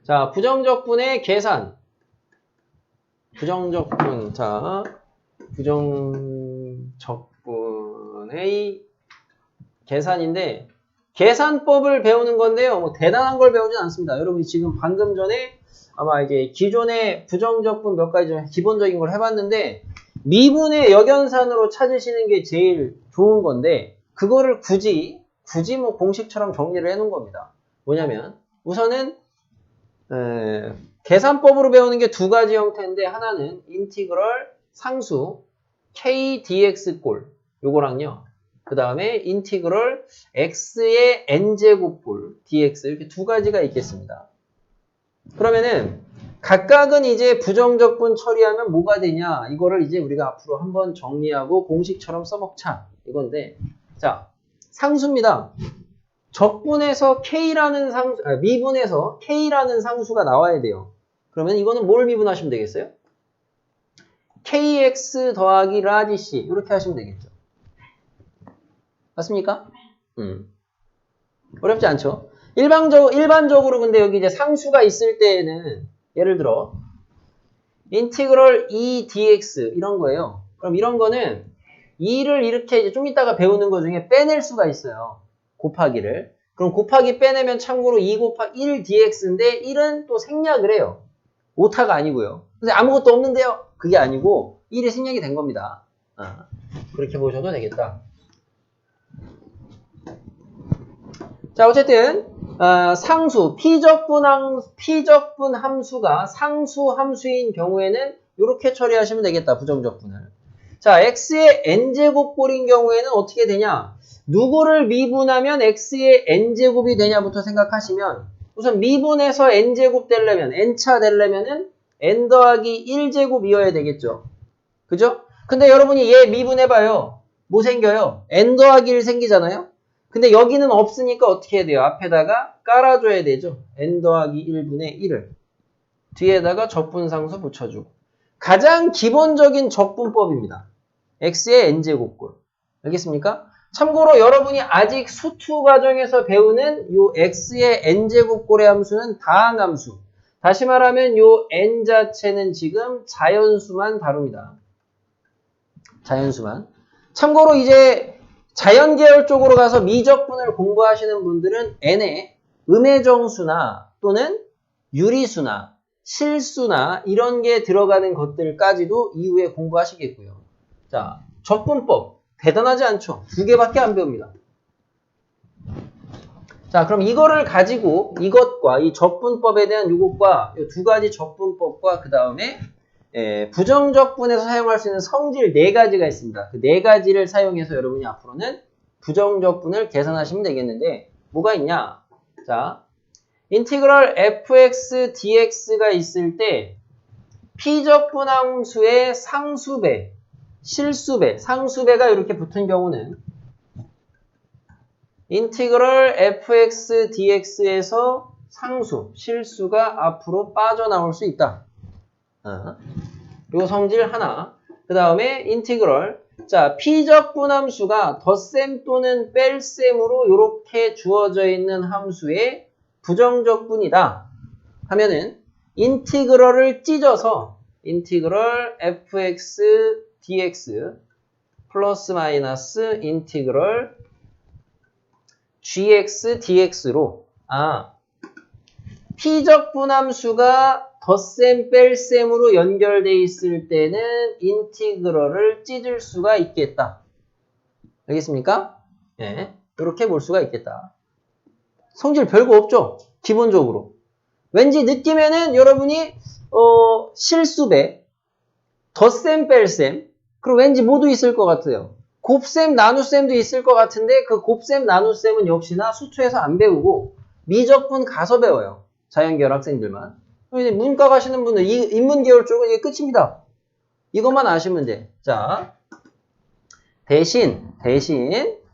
자, 부정적분의 계산. 부정적분. 자, 부정적분의 계산인데, 계산법을 배우는 건데요. 뭐 대단한 걸 배우진 않습니다. 여러분이 지금 방금 전에 아마 이제 기존의 부정적분 몇 가지 좀 기본적인 걸 해봤는데, 미분의 역연산으로 찾으시는 게 제일 좋은 건데, 그거를 굳이 뭐 공식처럼 정리를 해놓은 겁니다. 뭐냐면, 우선은, 계산법으로 배우는 게 두 가지 형태인데, 하나는 인티그럴 상수 k dx 꼴, 요거랑요. 그 다음에 인티그럴 x의 n제곱 꼴 dx, 이렇게 두 가지가 있겠습니다. 그러면은 각각은 이제 부정적분 처리하면 뭐가 되냐, 이거를 이제 우리가 앞으로 한번 정리하고 공식처럼 써먹자, 이건데, 자, 상수입니다. 적분에서 k라는 상수, 미분에서 k라는 상수가 나와야 돼요. 그러면 이거는 뭘 미분하시면 되겠어요? kx 더하기 라지 c, 이렇게 하시면 되겠죠. 맞습니까? 어렵지 않죠? 일반적으로 근데 여기 이제 상수가 있을 때에는, 예를 들어, 인티그럴 e dx, 이런 거예요. 그럼 이런 거는 2를 이렇게 이제 좀 이따가 배우는 것 중에 빼낼 수가 있어요. 곱하기를. 그럼 곱하기 빼내면 참고로 2 곱하기 1 dx인데 1은 또 생략을 해요. 오타가 아니고요. 근데 아무것도 없는데요? 그게 아니고 1이 생략이 된 겁니다. 그렇게 보셔도 되겠다. 자, 어쨌든 상수, 피적분 함수가 상수 함수인 경우에는 이렇게 처리하시면 되겠다. 부정적분을. 자, x의 n제곱꼴인 경우에는 어떻게 되냐? 누구를 미분하면 x의 n제곱이 되냐부터 생각하시면, 우선 미분해서 n제곱 되려면, n차 되려면은 n 더하기 1제곱이어야 되겠죠. 그죠? 근데 여러분이 얘 미분해봐요. 뭐 생겨요? n 더하기 1 생기잖아요? 근데 여기는 없으니까 어떻게 해야 돼요? 앞에다가 깔아줘야 되죠. n 더하기 1분의 1을. 뒤에다가 적분상수 붙여주고. 가장 기본적인 적분법입니다. x의 n제곱꼴. 알겠습니까? 참고로 여러분이 아직 수투 과정에서 배우는 요 x의 n제곱꼴의 함수는 다항함수. 다시 말하면 요 n 자체는 지금 자연수만 다룹니다. 자연수만. 참고로 이제 자연계열 쪽으로 가서 미적분을 공부하시는 분들은 n의 음해정수나 또는 유리수나 실수나 이런 게 들어가는 것들까지도 이후에 공부하시겠고요. 자, 적분법. 대단하지 않죠? 2개밖에 안 배웁니다. 자, 그럼 이거를 가지고 이것과 이 적분법에 대한 요것과 이 두 가지 적분법과 그 다음에 부정적분에서 사용할 수 있는 성질 4가지가 있습니다. 그 4가지를 사용해서 여러분이 앞으로는 부정적분을 계산하시면 되겠는데, 뭐가 있냐? 자, 인티그럴 fx dx가 있을 때 피적분 함수의 상수배, 실수배, 상수배가 이렇게 붙은 경우는 인티그럴 fx dx에서 상수, 실수가 앞으로 빠져나올 수 있다. 요 성질 하나. 그 다음에 인티그럴. 자, 피적분 함수가 덧셈 또는 뺄셈으로 이렇게 주어져 있는 함수의 부정적분이다 하면은 인티그럴을 찢어서 인티그럴 fx dx 플러스 마이너스 인티그럴 gx dx로 피적분 함수가 덧셈 뺄셈으로 연결되어 있을 때는 인티그럴을 찢을 수가 있겠다. 알겠습니까? 네, 이렇게 볼 수가 있겠다. 성질 별거 없죠? 기본적으로. 왠지 느낌에는 여러분이 실수배, 덧셈 뺄셈, 그리고 왠지 모두 있을 것 같아요. 곱셈, 나눗셈도 있을 것 같은데 그 곱셈, 나눗셈은 역시나 수투에서 안 배우고 미적분 가서 배워요. 자연계열 학생들만. 문과 가시는 분들, 인문계열 쪽은 이게 끝입니다. 이것만 아시면 돼. 자, 대신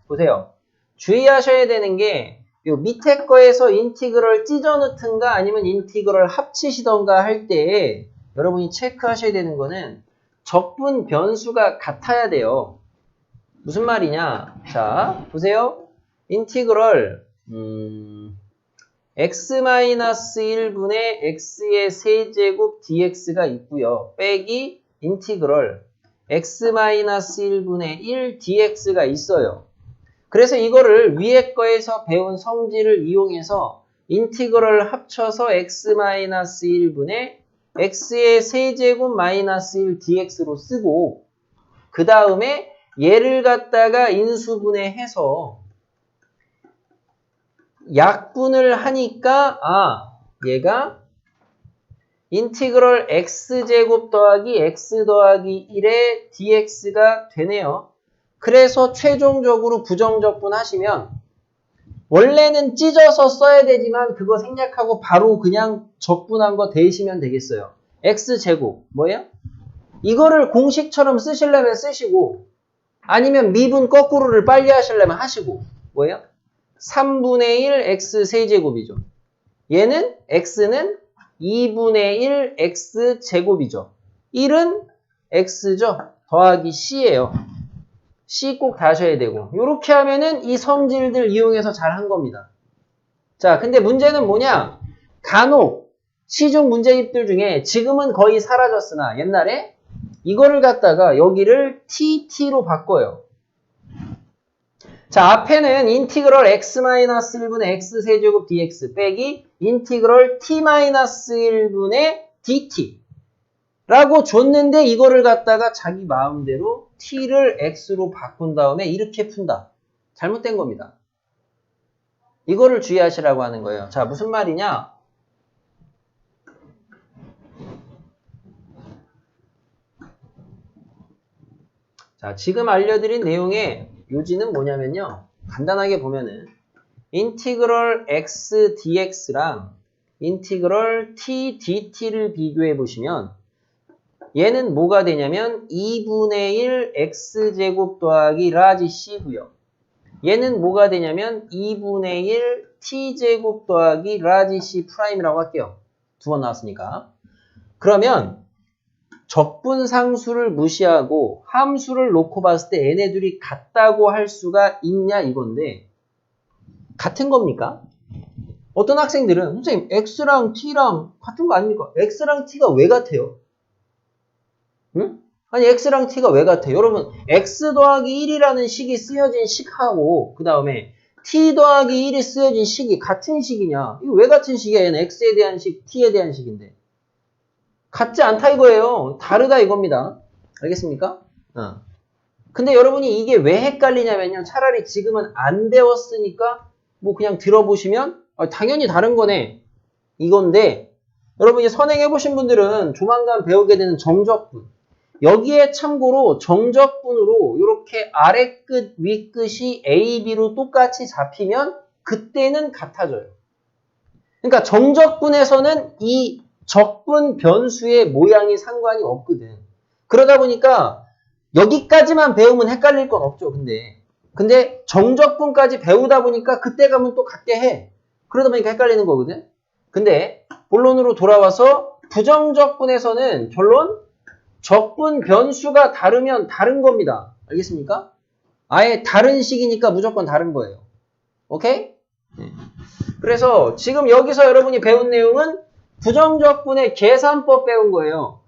보세요. 주의하셔야 되는 게 요 밑에 거에서 인티그럴 찢어 넣든가 아니면 인티그럴 합치시던가 할 때 여러분이 체크하셔야 되는 거는 적분 변수가 같아야 돼요. 무슨 말이냐? 자, 보세요. 인티그럴 x-1분의 x의 세제곱 dx가 있고요. 빼기 인티그럴 x-1분의 1 dx가 있어요. 그래서 이거를 위에 거에서 배운 성질을 이용해서 인티그럴 합쳐서 x-1분의 x의 세제곱 마이너스 1 dx로 쓰고 그 다음에 얘를 갖다가 인수분해해서 약분을 하니까 얘가 인티그럴 x제곱 더하기 x 더하기 1의 dx가 되네요. 그래서 최종적으로 부정적분 하시면 원래는 찢어서 써야 되지만 그거 생략하고 바로 그냥 적분한 거 대시면 되겠어요. x제곱 뭐예요? 이거를 공식처럼 쓰시려면 쓰시고 아니면 미분 거꾸로를 빨리 하시려면 하시고 뭐예요? 3분의 1 x 세제곱이죠. 얘는 x는 2분의 1 x 제곱이죠. 1은 x죠. 더하기 c예요. c 꼭 다셔야 되고 이렇게 하면은 이 성질들 이용해서 잘 한 겁니다. 자, 근데 문제는 뭐냐? 간혹 시중 문제집들 중에 지금은 거의 사라졌으나 옛날에 이거를 갖다가 여기를 tt로 바꿔요. 자, 앞에는 인티그럴 x-1분의 x세제곱 dx 빼기 인티그럴 t-1분의 dt 라고 줬는데 이거를 갖다가 자기 마음대로 t를 x로 바꾼 다음에 이렇게 푼다. 잘못된 겁니다. 이거를 주의하시라고 하는 거예요. 자, 무슨 말이냐? 자, 지금 알려드린 내용의 요지는 뭐냐면요. 간단하게 보면은 인티그럴 x dx랑 인티그럴 t dt를 비교해 보시면 얘는 뭐가 되냐면 2분의 1 x제곱 더하기 라지 c고요. 얘는 뭐가 되냐면 2분의 1 t제곱 더하기 라지 c 프라임이라고 할게요. 두 번 나왔으니까. 그러면 적분상수를 무시하고 함수를 놓고 봤을 때 얘네들이 같다고 할 수가 있냐 이건데 같은 겁니까? 어떤 학생들은 선생님 x랑 t랑 같은 거 아닙니까? x랑 t가 왜 같아요? 응? 아니 x랑 t가 왜 같아요? 여러분 x 더하기 1이라는 식이 쓰여진 식하고 그 다음에 t 더하기 1이 쓰여진 식이 같은 식이냐? 이거 왜 같은 식이야? 얘는 x에 대한 식, t에 대한 식인데 같지 않다 이거예요. 다르다 이겁니다. 알겠습니까? 근데 여러분이 이게 왜 헷갈리냐면요. 차라리 지금은 안 배웠으니까 뭐 그냥 들어보시면 당연히 다른 거네. 이건데 여러분이 선행해보신 분들은 조만간 배우게 되는 정적분. 여기에 참고로 정적분으로 이렇게 아래 끝, 위 끝이 A, B로 똑같이 잡히면 그때는 같아져요. 그러니까 정적분에서는 이 적분 변수의 모양이 상관이 없거든. 그러다 보니까 여기까지만 배우면 헷갈릴 건 없죠. 근데 정적분까지 배우다 보니까 그때 가면 또 같게 해. 그러다 보니까 헷갈리는 거거든. 근데 본론으로 돌아와서 부정적분에서는 결론 적분 변수가 다르면 다른 겁니다. 알겠습니까? 아예 다른 식이니까 무조건 다른 거예요. 오케이? 그래서 지금 여기서 여러분이 배운 내용은 부정적분의 계산법 배운 거예요.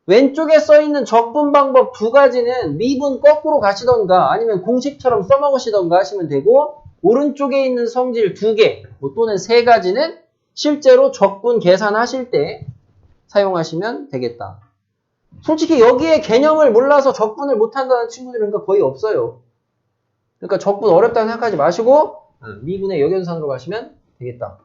왼쪽에 써있는 적분 방법 두 가지는 미분 거꾸로 가시던가 아니면 공식처럼 써먹으시던가 하시면 되고 오른쪽에 있는 성질 두 개 또는 세 가지는 실제로 적분 계산하실 때 사용하시면 되겠다. 솔직히 여기에 개념을 몰라서 적분을 못한다는 친구들은 거의 없어요. 그러니까 적분 어렵다고 생각하지 마시고 미분의 역연산으로 가시면 되겠다.